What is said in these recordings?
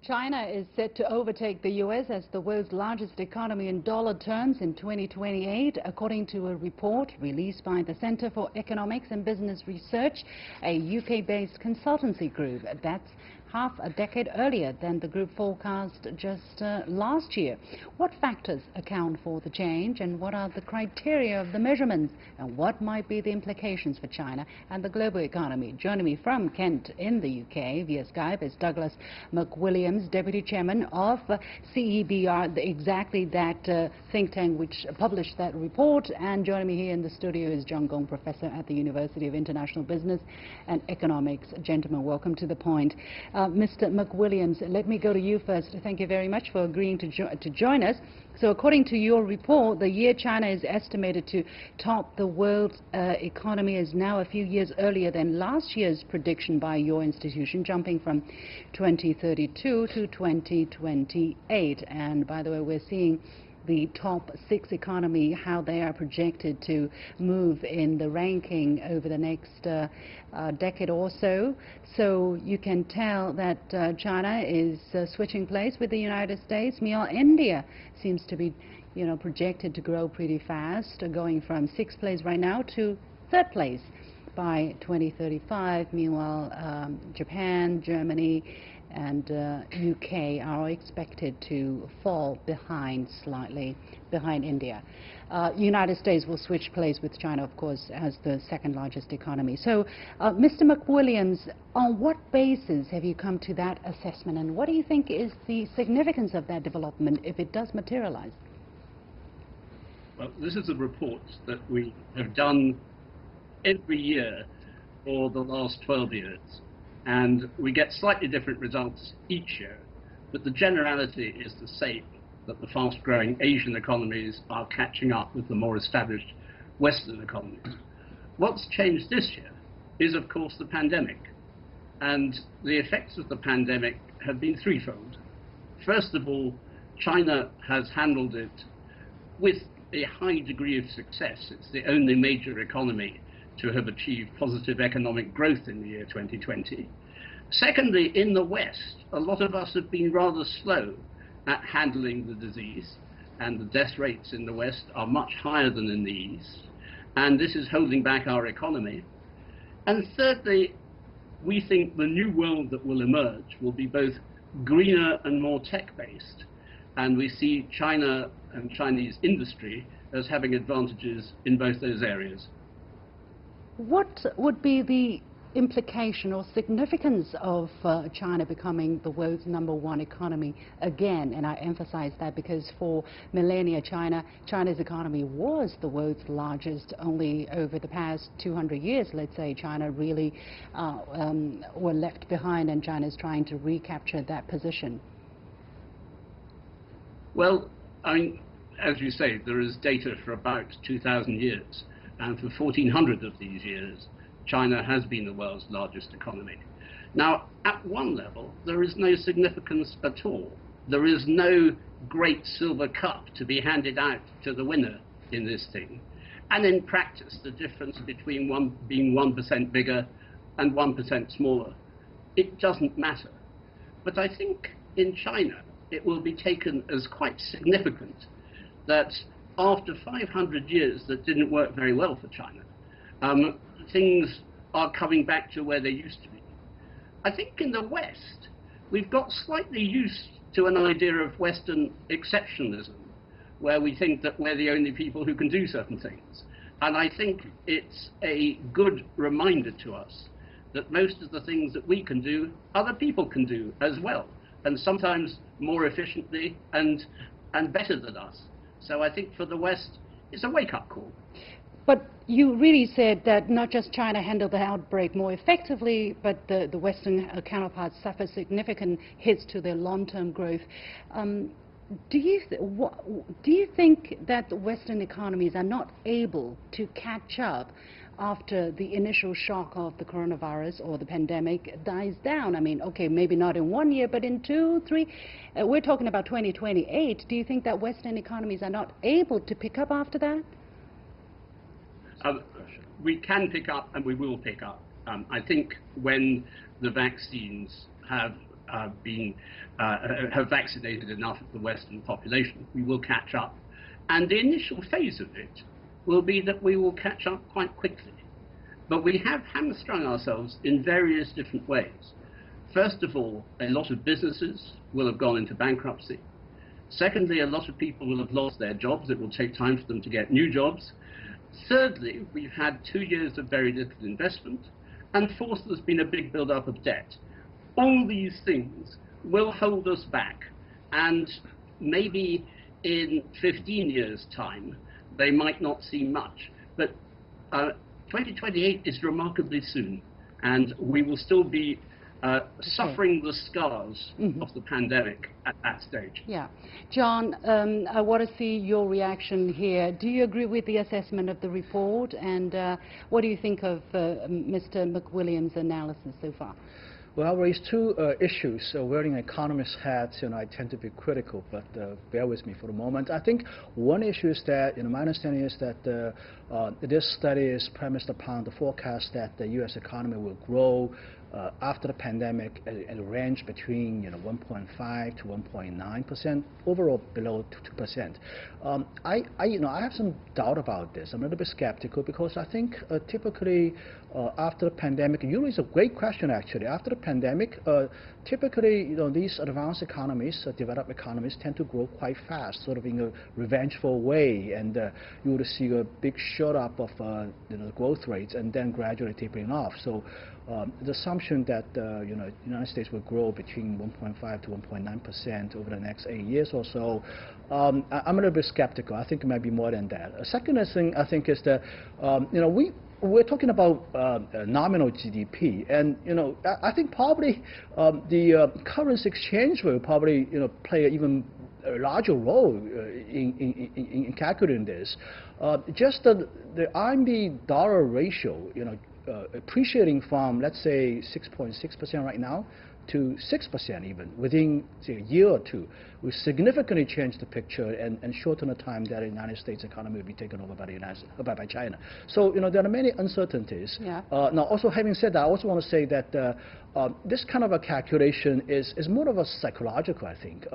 China is set to overtake the U.S. as the world's largest economy in dollar terms in 2028, according to a report released by the Center for Economics and Business Research, a UK-based consultancy group. That's half a decade earlier than the group forecast just last year. What factors account for the change, and what are the criteria of the measurements, and what might be the implications for China and the global economy? Joining me from Kent in the UK via Skype is Douglas McWilliams, Deputy Chairman of CEBR, exactly that think tank which published that report. And joining me here in the studio is Gong, Professor at the University of International Business and Economics. Gentlemen, welcome to The Point. Mr. McWilliams, let me go to you first. Thank you very much for agreeing to join us. So according to your report, the year China is estimated to top the world's economy is now a few years earlier than last year's prediction by your institution, jumping from 2032 to 2028. And by the way, we're seeing the top 6 economy, how they are projected to move in the ranking over the next decade or so. So you can tell that China is switching place with the United States. Meanwhile, India seems to be, projected to grow pretty fast, going from 6th place right now to 3rd place by 2035. Meanwhile, Japan, Germany, and UK are expected to fall behind, slightly behind India. United States will switch place with China, of course, as the 2nd largest economy. So, Mr. McWilliams, on what basis have you come to that assessment, and what do you think is the significance of that development if it does materialize? Well, this is a report that we have done every year for the last 12 years. And we get slightly different results each year, but the generality is the same, that the fast-growing Asian economies are catching up with the more established Western economies. What's changed this year is, of course, the pandemic. And the effects of the pandemic have been threefold. First of all, China has handled it with a high degree of success. It's the only major economy to have achieved positive economic growth in the year 2020. Secondly, in the West, a lot of us have been rather slow at handling the disease, and the death rates in the West are much higher than in the East, and this is holding back our economy. And thirdly, we think the new world that will emerge will be both greener and more tech-based, and we see China and Chinese industry as having advantages in both those areas. What would be the implication or significance of China becoming the world's #1 economy again? And I emphasize that because for millennia, China's economy was the world's largest. Only over the past 200 years, let's say, China really were left behind, and China is trying to recapture that position. Well, I mean, as you say, there is data for about 2,000 years. And for 1,400 of these years, China has been the world's largest economy. Now, at one level, there is no significance at all. There is no great silver cup to be handed out to the winner in this thing. And in practice, the difference between being 1% bigger and 1% smaller, it doesn't matter. But I think in China, it will be taken as quite significant that after 500 years that didn't work very well for China, things are coming back to where they used to be. I think in the West, we've got slightly used to an idea of Western exceptionalism, where we think that we're the only people who can do certain things. And I think it's a good reminder to us that most of the things that we can do, other people can do as well, and sometimes more efficiently and better than us. So I think for the West, it's a wake-up call. But you really said that not just China handled the outbreak more effectively, but the Western counterparts suffered significant hits to their long-term growth. Do you think that the Western economies are not able to catch up after the initial shock of the coronavirus or the pandemic dies down? I mean, okay, maybe not in 1 year, but in 2, 3, we're talking about 2028. Do you think that Western economies are not able to pick up after that? We can pick up, and we will pick up. I think when the vaccines have have vaccinated enough of the Western population. We will catch up. And the initial phase of it will be that we will catch up quite quickly. But we have hamstrung ourselves in various different ways. First of all, a lot of businesses will have gone into bankruptcy. Secondly, a lot of people will have lost their jobs. It will take time for them to get new jobs. Thirdly, we've had 2 years of very little investment. And fourth, there's been a big build-up of debt. All these things will hold us back. And maybe in 15 years' time, they might not seem much. But 2028 is remarkably soon. And we will still be suffering the scars of the pandemic at that stage. Yeah. John, I want to see your reaction here. Do you agree with the assessment of the report? And what do you think of Mr. McWilliams' analysis so far? Well, I'll raise two issues. Wearing an economist hat, I tend to be critical, but bear with me for a moment. I think one issue is that, my understanding is that this study is premised upon the forecast that the U.S. economy will grow after the pandemic at a range between 1.5 to 1.9%, overall below 2%. I have some doubt about this. I'm a little bit skeptical because I think typically after the pandemic, it's a great question actually. After the pandemic, typically these advanced economies, developed economies, tend to grow quite fast, sort of in a revengeful way, and you would see a big shot up of growth rates and then gradually tapering off. So the assumption that the United States will grow between 1.5 to 1.9% over the next 8 years or so, I'm a little bit skeptical. I think it might be more than that. A second thing I think is that we're talking about nominal GDP, and I think probably the currency exchange will probably play an even larger role in calculating this. Just the RMB dollar ratio, appreciating from, let's say, 6.6% right now to 6% even within, say, a year or two, will significantly change the picture and shorten the time that the United States economy will be taken over by China. So, there are many uncertainties. Yeah. Now, also having said that, I also want to say that this kind of a calculation is more of a psychological, I think.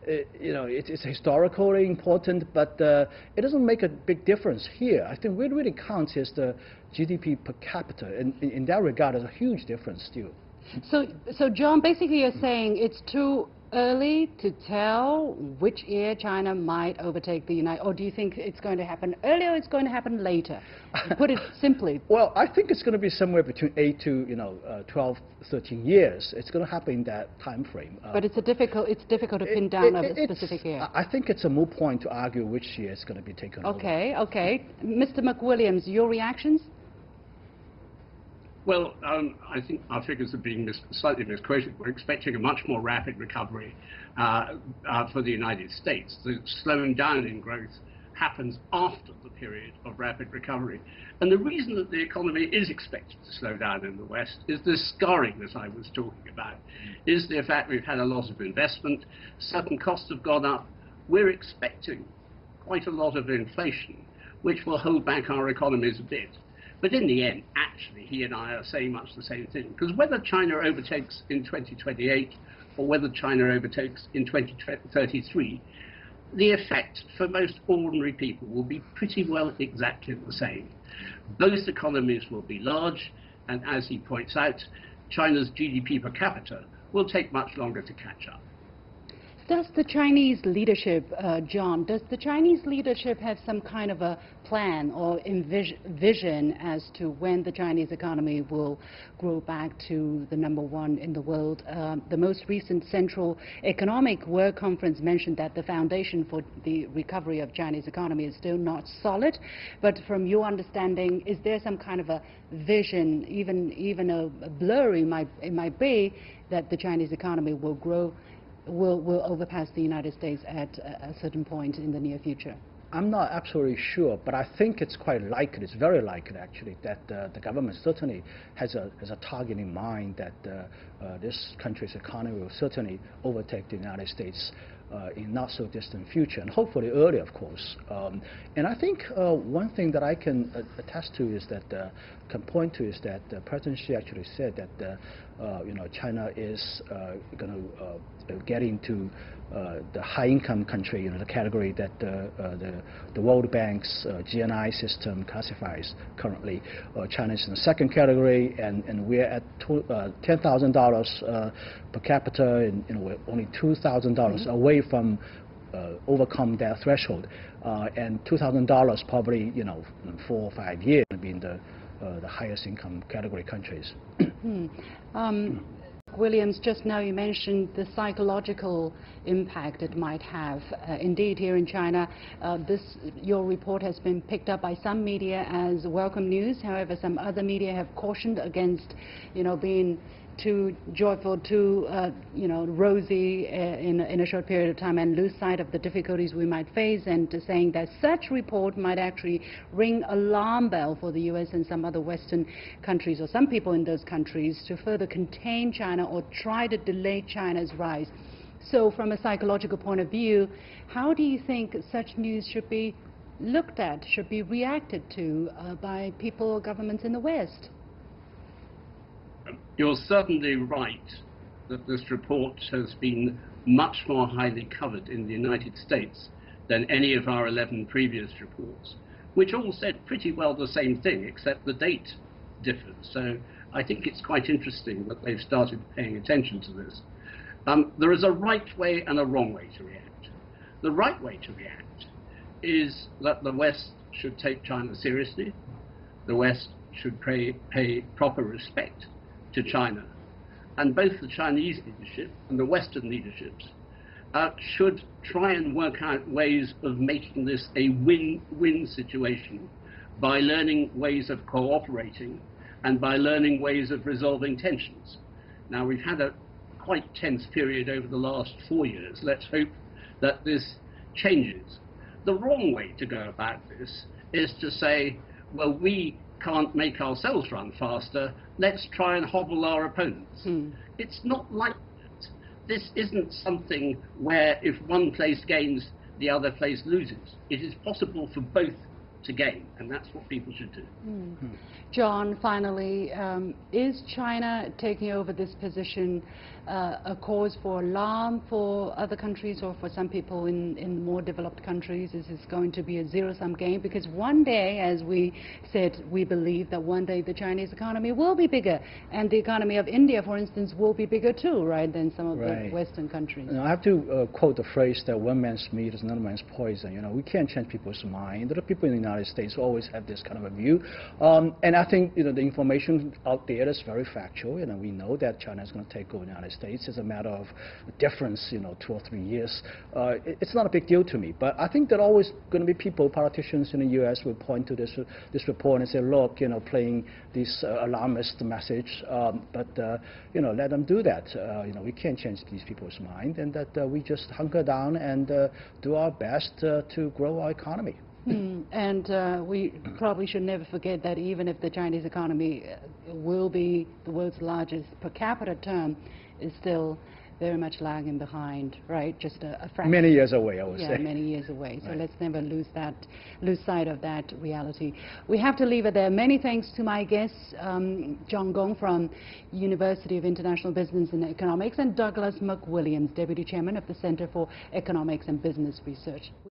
It's historically important, but it doesn't make a big difference here. I think what really counts is the GDP per capita, and in that regard, there's a huge difference still. So John, basically you're saying it's too early to tell which year China might overtake the United, or do you think it's going to happen earlier or it's going to happen later? Put it simply. Well, I think it's going to be somewhere between 8 to 12, 13 years. It's going to happen in that time frame. But it's difficult to pin down a specific year. I think it's a moot point to argue which year it's going to be taken over. Okay. Mr. McWilliams, your reactions? Well, I think our figures are being slightly misquoted. We're expecting a much more rapid recovery for the United States. The slowing down in growth happens after the period of rapid recovery. And the reason that the economy is expected to slow down in the West is the scarring that I was talking about, is the fact we've had a lot of investment, certain costs have gone up. We're expecting quite a lot of inflation, which will hold back our economies a bit. But in the end, actually, he and I are saying much the same thing. Because whether China overtakes in 2028 or whether China overtakes in 2033, the effect for most ordinary people will be pretty well exactly the same. Both economies will be large, and as he points out, China's GDP per capita will take much longer to catch up. Does the Chinese leadership, John, does the Chinese leadership have some kind of a plan or vision as to when the Chinese economy will grow back to the #1 in the world? The most recent Central Economic Work Conference mentioned that the foundation for the recovery of Chinese economy is still not solid. But from your understanding, is there some kind of a vision, even a blurry it might be, that the Chinese economy will grow, will overpass the United States at a certain point in the near future? I'm not absolutely sure, but I think it's quite likely, it's very likely actually, that the government certainly has a target in mind that this country's economy will certainly overtake the United States in not so distant future, and hopefully early, of course. And I think one thing that I can attest to is that, can point to is that President Xi actually said that China is going to get into the high-income country, the category that the World Bank's GNI system classifies currently. China is in the second category, and we're at $10,000 per capita, and we're only $2,000 away from overcome that threshold. And $2,000 probably, in 4 or 5 years, being the highest income category countries. Williams, just now you mentioned the psychological impact it might have. Indeed, here in China, your report has been picked up by some media as welcome news. However, some other media have cautioned against, being too joyful, too, rosy in a short period of time and lose sight of the difficulties we might face, and saying that such report might actually ring alarm bell for the U.S. and some other Western countries, or some people in those countries, to further contain China or try to delay China's rise. So from a psychological point of view, how do you think such news should be looked at, should be reacted to by people or governments in the West? You're certainly right that this report has been much more highly covered in the United States than any of our 11 previous reports, which all said pretty well the same thing, except the date differed. So I think it's quite interesting that they've started paying attention to this. There is a right way and a wrong way to react. The right way to react is that the West should take China seriously. The West should pay proper respect to China, and both the Chinese leadership and the Western leaderships should try and work out ways of making this a win-win situation by learning ways of cooperating and by learning ways of resolving tensions. Now, we've had a quite tense period over the last 4 years. Let's hope that this changes. The wrong way to go about this is to say, well, we can't make ourselves run faster, let's try and hobble our opponents. It's not like that. This isn't something where if one place gains, the other place loses. It is possible for both to gain, and that's what people should do. John, finally, is China taking over this position a cause for alarm for other countries or for some people in more developed countries? Is this going to be a zero-sum game? Because one day, as we said, we believe that one day the Chinese economy will be bigger, and the economy of India, for instance, will be bigger too, right, than some of the Western countries. I have to quote the phrase that one man's meat is another man's poison. We can't change people's mind. There are people in the United States who always have this kind of a view, and I think the information out there is very factual. We know that China is going to take over the United States. It's a matter of difference, 2 or 3 years. It's not a big deal to me, but I think there are always going to be people, politicians in the U.S. will point to this report and say, look, playing this alarmist message, but let them do that. We can't change these people's mind, and that we just hunker down and do our best to grow our economy. And we probably should never forget that even if the Chinese economy will be the world's largest per capita term, is still very much lagging behind, right? Just a fraction. Many years away, I would say. Yeah, many years away. So let's never lose sight of that reality. We have to leave it there. Many thanks to my guests, Gong from University of International Business and Economics, and Douglas McWilliams, Deputy Chairman of the Center for Economics and Business Research.